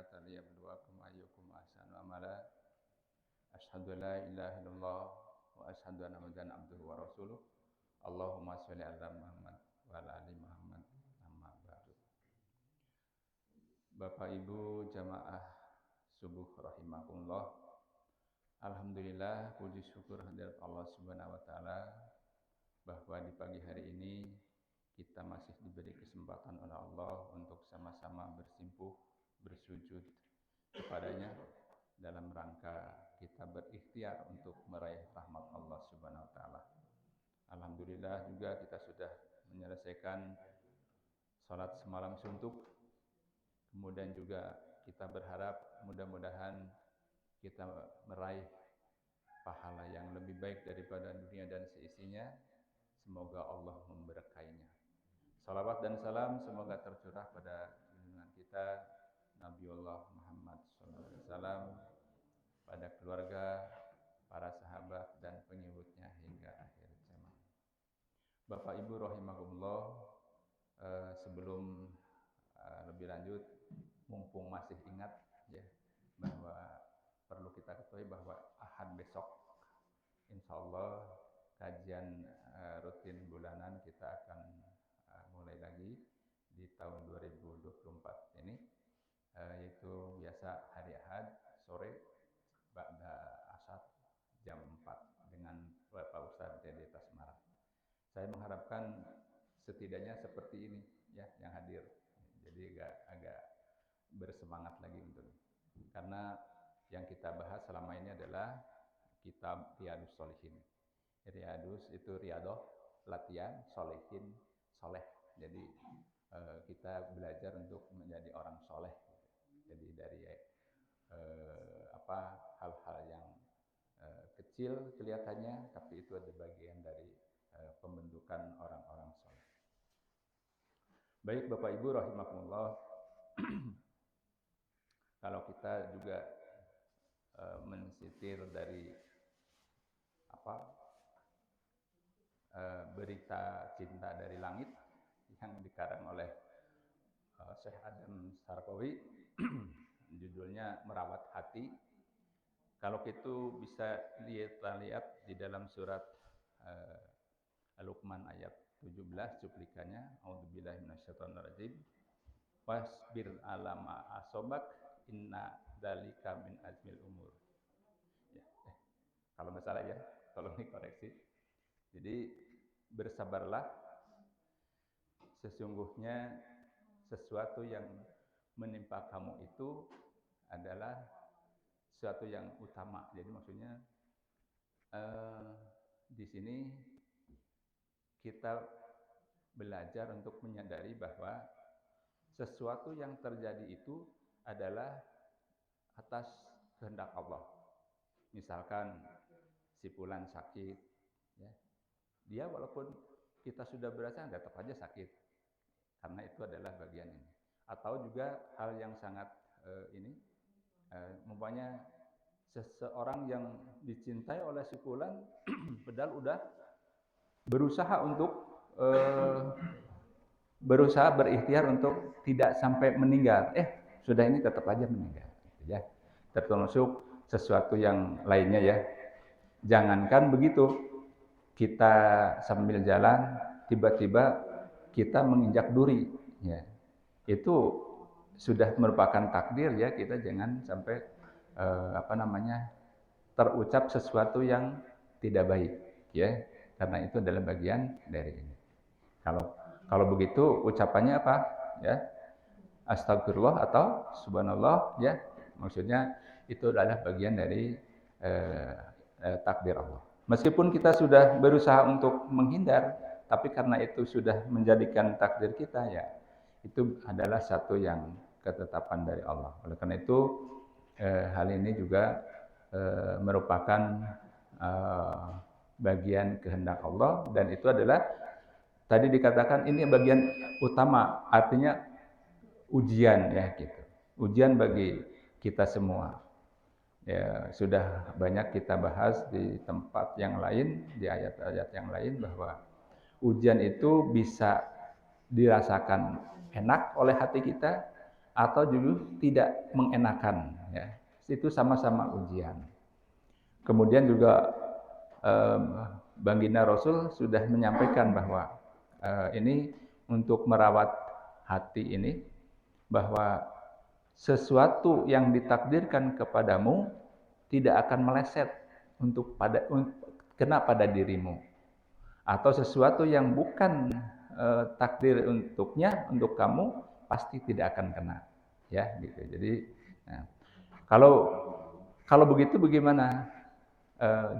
hatta liyabluwakum ayyukum ahsanu amala. Asyhadu an la ilaha illallah wa asyhadu anna Muhammadan abduhu wa rasuluh. Allahumma sholli ala Muhammad wa ala ali Muhammad. Amma ba'du. Bapak Ibu jamaah subuh rahimakumullah. Alhamdulillah, puji syukur hadirat Allah Subhanahu wa taala bahwa di pagi hari ini kita masih diberi kesempatan oleh Allah untuk sama-sama bersimpuh, bersujud kepadanya dalam rangka kita berikhtiar untuk meraih rahmat Allah Subhanahu wa taala. Alhamdulillah juga kita sudah menyelesaikan salat semalam suntuk. Kemudian juga kita berharap mudah-mudahan kita meraih pahala yang lebih baik daripada dunia dan seisinya. Semoga Allah memberkainya. Salawat dan salam semoga tercurah pada junjungan kita Nabiullah Muhammad SAW, pada keluarga, para sahabat dan pengikutnya hingga akhir zaman. Bapak Ibu rahimakumullah, sebelum lebih lanjut, mumpung masih ingat ya bahwa perlu kita ketahui bahwa Ahad besok insya Allah kajian rutin bulanan kita akan mulai lagi di tahun 2024 ini, yaitu biasa hari Ahad sore ba'da asar jam 4 dengan Bapak Ustadz Dede Tasmara. Saya mengharapkan setidaknya seperti ini ya yang hadir, jadi agak bersemangat lagi untuk, karena yang kita bahas selama ini adalah kitab Riyadus Shalihin. Riyadus itu riadoh, latihan, sholihin, soleh. Jadi kita belajar untuk menjadi orang soleh. Jadi dari hal-hal yang kecil kelihatannya, tapi itu ada bagian dari pembentukan orang-orang soleh. Baik Bapak Ibu rahimakumullah, kalau kita juga mensitir dari berita cinta dari langit yang dikarang oleh Syekh Adam Sarqawi, judulnya Merawat Hati. Kalau itu bisa lihat di dalam surat Al-Luqman ayat 17, cuplikannya, A'udzubillahi minasyaitonirrajim. Wasbir ala ma asobak inna dzalika min azmil umur. Ya, kalau nggak salah ya, tolong dikoreksi. Jadi bersabarlah, sesungguhnya sesuatu yang menimpa kamu itu adalah sesuatu yang utama. Jadi maksudnya di sini kita belajar untuk menyadari bahwa sesuatu yang terjadi itu adalah atas kehendak Allah. Misalkan si fulan sakit, ya, dia walaupun kita sudah berasa tetap aja sakit, karena itu adalah bagian ini. Atau juga hal yang sangat umpamanya seseorang yang dicintai oleh si fulan padahal udah berusaha berikhtiar untuk tidak sampai meninggal, sudah ini tetap aja meninggal, ya. Termasuk sesuatu yang lainnya ya. Jangankan begitu, kita sambil jalan tiba-tiba kita menginjak duri, ya. Itu sudah merupakan takdir ya, kita jangan sampai terucap sesuatu yang tidak baik, ya. Karena itu adalah bagian dari ini. Kalau begitu ucapannya apa? Ya, astagfirullah atau subhanallah, ya. Maksudnya itu adalah bagian dari takdir Allah. Meskipun kita sudah berusaha untuk menghindar, tapi karena itu sudah menjadikan takdir kita, ya, itu adalah satu yang ketetapan dari Allah. Oleh karena itu hal ini juga merupakan bagian kehendak Allah, dan itu adalah tadi dikatakan ini bagian utama, artinya ujian ya gitu. Ujian bagi kita semua. Ya, sudah banyak kita bahas di tempat yang lain, di ayat-ayat yang lain, bahwa ujian itu bisa dirasakan enak oleh hati kita atau juga tidak mengenakan, ya. Itu sama-sama ujian. Kemudian juga Baginda Rasul sudah menyampaikan bahwa ini untuk merawat hati ini, bahwa sesuatu yang ditakdirkan kepadamu tidak akan meleset kena pada dirimu, atau sesuatu yang bukan takdir untuk kamu pasti tidak akan kena, ya gitu. Jadi nah, kalau begitu bagaimana?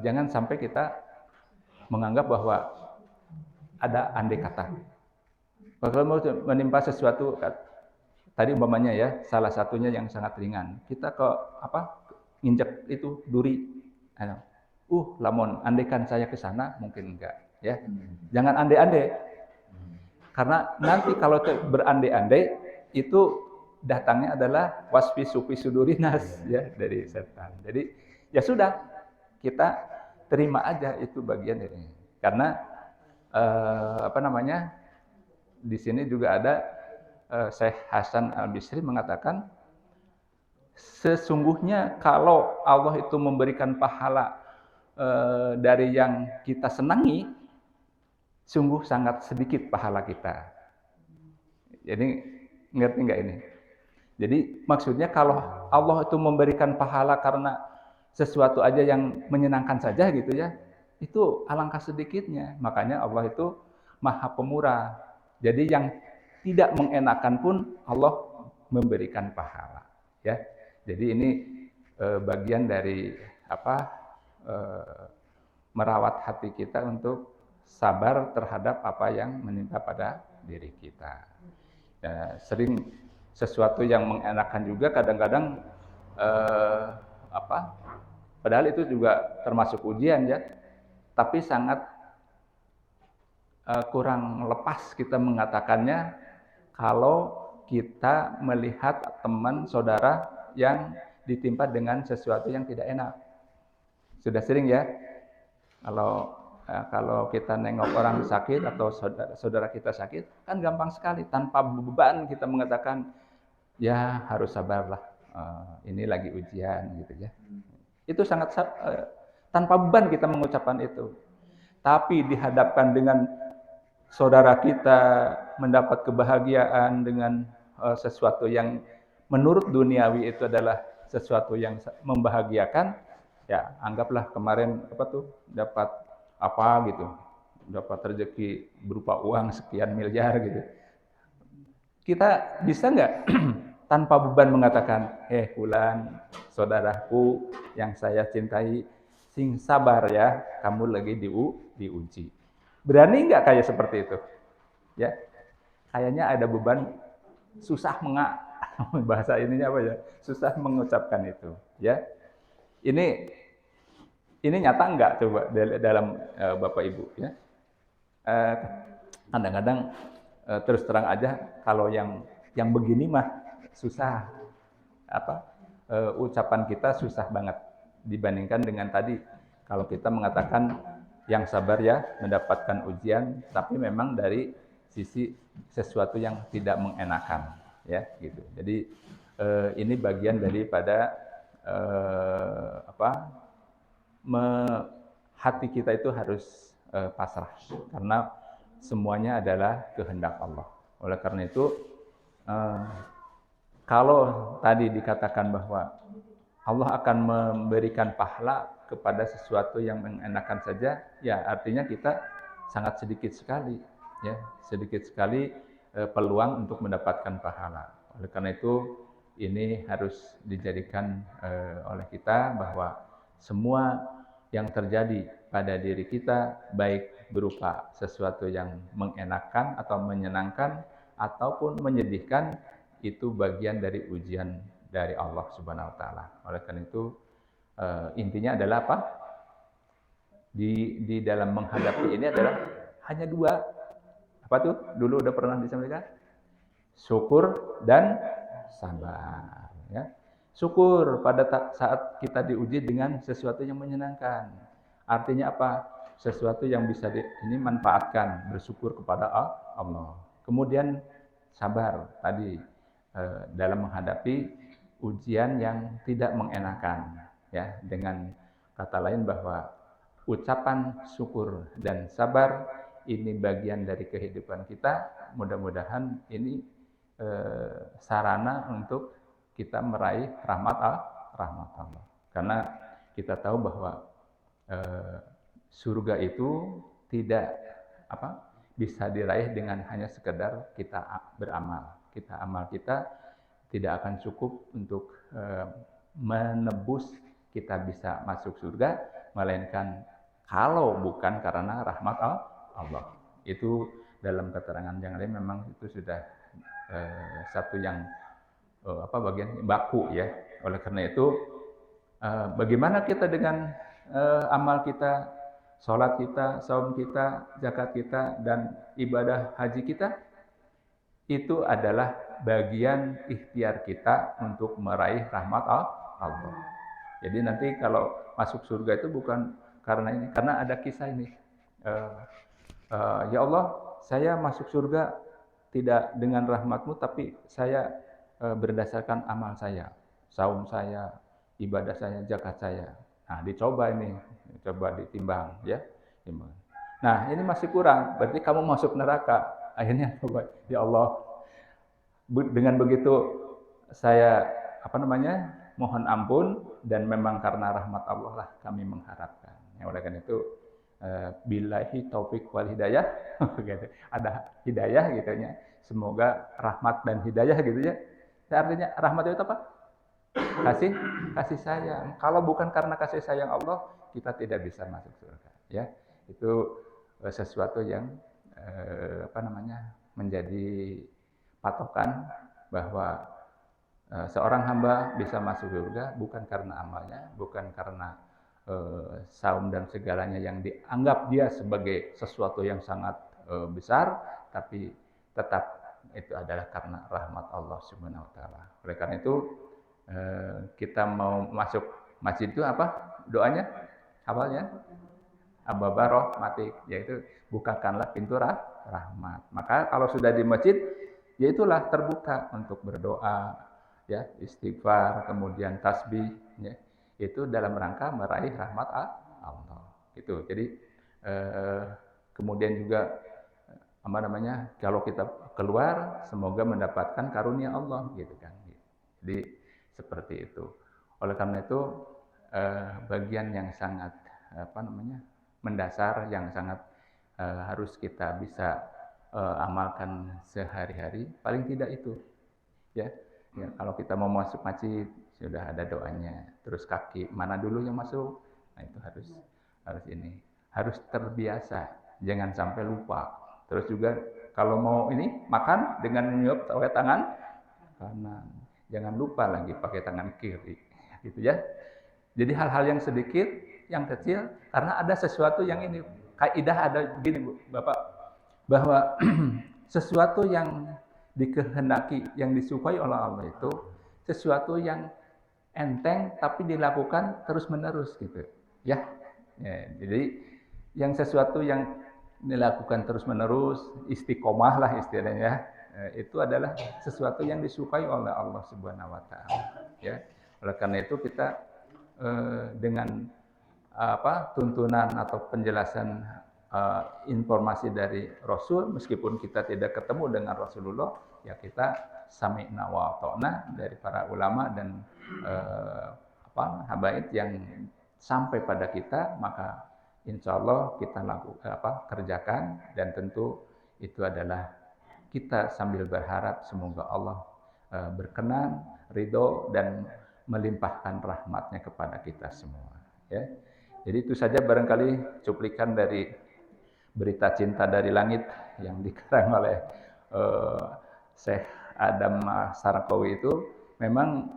Jangan sampai kita menganggap bahwa ada andai kata. Kalau mau menimpa sesuatu, tadi umpamanya ya, salah satunya yang sangat ringan, kita nginjek itu duri, lamun andaikan saya ke sana mungkin enggak, ya. Jangan andai-andai, karena nanti kalau berandai-andai itu datangnya adalah wasfisu fi sudurinas, ya, dari setan. Jadi ya sudah, kita terima aja itu bagian dari ini. Karena di sini juga ada Syekh Hasan Al-Bisri mengatakan, sesungguhnya kalau Allah itu memberikan pahala dari yang kita senangi, sungguh sangat sedikit pahala kita. Jadi ngerti nggak ini? Jadi maksudnya kalau Allah itu memberikan pahala karena sesuatu aja yang menyenangkan saja gitu ya, itu alangkah sedikitnya. Makanya Allah itu Maha Pemurah. Jadi yang tidak mengenakan pun Allah memberikan pahala, ya. Jadi ini bagian dari merawat hati kita untuk sabar terhadap apa yang menimpa pada diri kita. Ya, sering sesuatu yang mengenakan juga kadang-kadang padahal itu juga termasuk ujian, ya, tapi sangat kurang lepas kita mengatakannya kalau kita melihat teman saudara yang ditimpa dengan sesuatu yang tidak enak. Sudah sering ya, kalau kita nengok orang sakit atau saudara kita sakit, kan gampang sekali tanpa beban kita mengatakan, ya harus sabarlah, ini lagi ujian gitu ya. Itu sangat tanpa beban kita mengucapkan itu. Tapi dihadapkan dengan saudara kita mendapat kebahagiaan dengan sesuatu yang menurut duniawi itu adalah sesuatu yang membahagiakan, ya anggaplah kemarin dapat dapat rezeki berupa uang sekian miliar gitu. Kita bisa nggak tanpa beban mengatakan, fulan, saudaraku yang saya cintai, sing sabar ya, kamu lagi diuji. Berani nggak kayak seperti itu? Ya, kayaknya ada beban, susah bahasa ininya apa ya? Susah mengucapkan itu. Ya, ini nyata nggak coba dalam Bapak Ibu? Ya, kadang-kadang terus terang aja kalau yang begini mah susah, ucapan kita susah banget dibandingkan dengan tadi kalau kita mengatakan yang sabar ya mendapatkan ujian, tapi memang dari sisi sesuatu yang tidak mengenakan, ya gitu. Jadi ini bagian daripada hati kita itu harus pasrah, karena semuanya adalah kehendak Allah. Oleh karena itu kalau tadi dikatakan bahwa Allah akan memberikan pahala kepada sesuatu yang mengenakan saja, ya artinya kita sangat sedikit sekali, ya sedikit sekali peluang untuk mendapatkan pahala. Oleh karena itu ini harus dijadikan oleh kita bahwa semua yang terjadi pada diri kita, baik berupa sesuatu yang mengenakan atau menyenangkan ataupun menyedihkan, itu bagian dari ujian dari Allah Subhanahu wa taala. Oleh karena itu intinya adalah apa? Di dalam menghadapi ini adalah hanya dua. Apa tuh? Dulu udah pernah disampaikan? Syukur dan sabar, ya. Syukur pada saat kita diuji dengan sesuatu yang menyenangkan. Artinya apa? Sesuatu yang bisa ini manfaatkan, bersyukur kepada Allah. Kemudian sabar tadi, dalam menghadapi ujian yang tidak mengenakan, ya. Dengan kata lain bahwa ucapan syukur dan sabar ini bagian dari kehidupan kita. Mudah-mudahan ini sarana untuk kita meraih rahmat Allah. Karena kita tahu bahwa surga itu tidak bisa diraih dengan hanya sekedar kita beramal. Amal kita tidak akan cukup untuk menebus kita bisa masuk surga, melainkan kalau bukan karena rahmat Allah. Itu dalam keterangan yang lain memang itu sudah satu yang bagian baku, ya. Oleh karena itu bagaimana kita dengan amal kita, sholat kita, saum kita, zakat kita, dan ibadah haji kita, itu adalah bagian ikhtiar kita untuk meraih rahmat Allah. Jadi nanti kalau masuk surga itu bukan karena ini, karena ada kisah ini. Ya Allah, saya masuk surga tidak dengan rahmat-Mu, tapi saya berdasarkan amal saya, saum saya, ibadah saya, zakat saya. Nah, dicoba ini, coba ditimbang, ya. Timbang. Nah, ini masih kurang, berarti kamu masuk neraka. Akhirnya, ya Allah, dengan begitu saya mohon ampun, dan memang karena rahmat Allah lah kami mengharapkan. Ya, oleh karena itu, billahi taufik wal hidayah, gitu. Ada hidayah gitu ya. Semoga rahmat dan hidayah gitu ya. Artinya rahmat itu apa? Kasih sayang. Kalau bukan karena kasih sayang Allah, kita tidak bisa masuk surga, ya. Itu sesuatu yang menjadi patokan bahwa seorang hamba bisa masuk surga bukan karena amalnya, bukan karena saum dan segalanya yang dianggap dia sebagai sesuatu yang sangat besar, tapi tetap itu adalah karena rahmat Allah Subhanahu wa taala. Oleh karena itu kita mau masuk masjid itu apa? Doanya? Hafalnya? Ababaroh mati, yaitu bukakanlah pintu rahmat. Maka kalau sudah di masjid, ya itulah terbuka untuk berdoa, ya, istighfar, kemudian tasbih, ya. Itu dalam rangka meraih rahmat Allah. Gitu. Jadi kemudian juga kalau kita keluar, semoga mendapatkan karunia Allah, gitu kan. Jadi seperti itu. Oleh karena itu bagian yang sangat mendasar, yang sangat harus kita bisa amalkan sehari-hari, paling tidak itu, ya. Kalau kita mau masuk masjid sudah ada doanya, terus kaki mana dulu yang masuk, nah itu harus ini, harus terbiasa, jangan sampai lupa. Terus juga kalau mau ini makan dengan meniup tangan kanan, jangan lupa lagi pakai tangan kiri, gitu ya. Jadi hal-hal yang sedikit, yang kecil, karena ada sesuatu yang ini, kaidah ada begini Bu, Bapak, bahwa sesuatu yang dikehendaki, yang disukai oleh Allah itu sesuatu yang enteng tapi dilakukan terus-menerus, gitu, ya. Jadi yang sesuatu yang dilakukan terus-menerus, istiqomah lah istilahnya, itu adalah sesuatu yang disukai oleh Allah Subhanahu wa taala, ya. Oleh karena itu kita dengan tuntunan atau penjelasan informasi dari Rasul, meskipun kita tidak ketemu dengan Rasulullah, ya kita sami'na wa ata'na dari para ulama dan habaib yang sampai pada kita, maka insya Allah kita kerjakan, dan tentu itu adalah kita sambil berharap semoga Allah berkenan, ridho, dan melimpahkan rahmatnya kepada kita semua, ya. Jadi itu saja barangkali cuplikan dari Berita Cinta dari Langit yang dikarang oleh Syekh Adam Sarqawi itu. Memang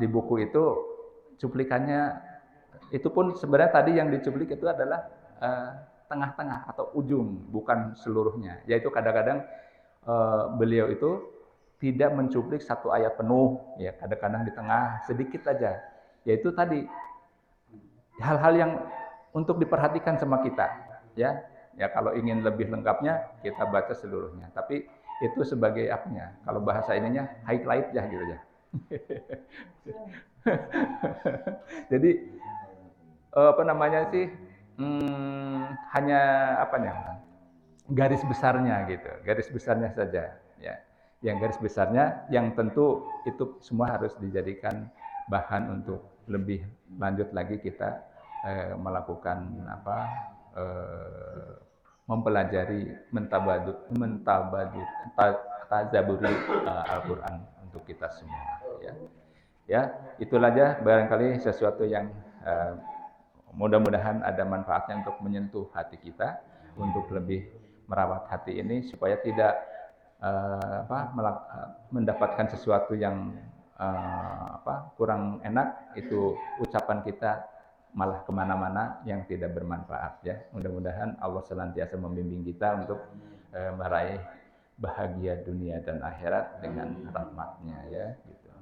di buku itu cuplikannya itu pun sebenarnya tadi yang dicuplik itu adalah tengah-tengah atau ujung, bukan seluruhnya. Yaitu kadang-kadang beliau itu tidak mencuplik satu ayat penuh, ya, kadang-kadang di tengah sedikit aja. Yaitu tadi hal-hal yang untuk diperhatikan sama kita, ya. Ya, kalau ingin lebih lengkapnya kita baca seluruhnya. Tapi itu sebagai apanya? Kalau bahasa ininya highlight ya gitu ya. Jadi apa namanya sih? Hanya apa nih? Garis besarnya gitu, garis besarnya saja ya. Yang garis besarnya yang tentu itu semua harus dijadikan bahan untuk lebih lanjut lagi kita melakukan apa mempelajari tazaburi Al-Qur'an untuk kita semua ya. Ya, itulah aja barangkali sesuatu yang mudah-mudahan ada manfaatnya untuk menyentuh hati kita untuk lebih merawat hati ini supaya tidak mendapatkan sesuatu yang kurang enak, itu ucapan kita malah kemana-mana yang tidak bermanfaat ya. Mudah-mudahan Allah senantiasa membimbing kita untuk meraih bahagia dunia dan akhirat dengan rahmatnya ya. Gitu.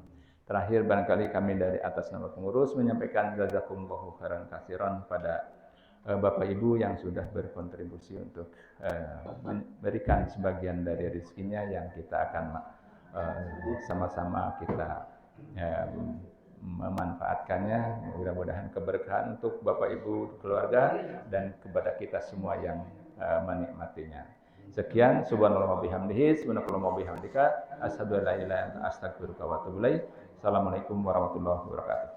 Terakhir barangkali kami dari atas nama pengurus menyampaikan jazakumullahu khairan katsiran pada Bapak Ibu yang sudah berkontribusi untuk memberikan sebagian dari rezekinya yang kita akan sama-sama kita memanfaatkannya. Mudah-mudahan keberkahan untuk Bapak Ibu keluarga dan kepada kita semua yang menikmatinya. Sekian, subhanallah wa bihamdihi, subhanallah wa bihamdika, asyhadu an la ilaha illa anta astaghfiruka wa atubu ilaik. Assalamualaikum warahmatullahi wabarakatuh.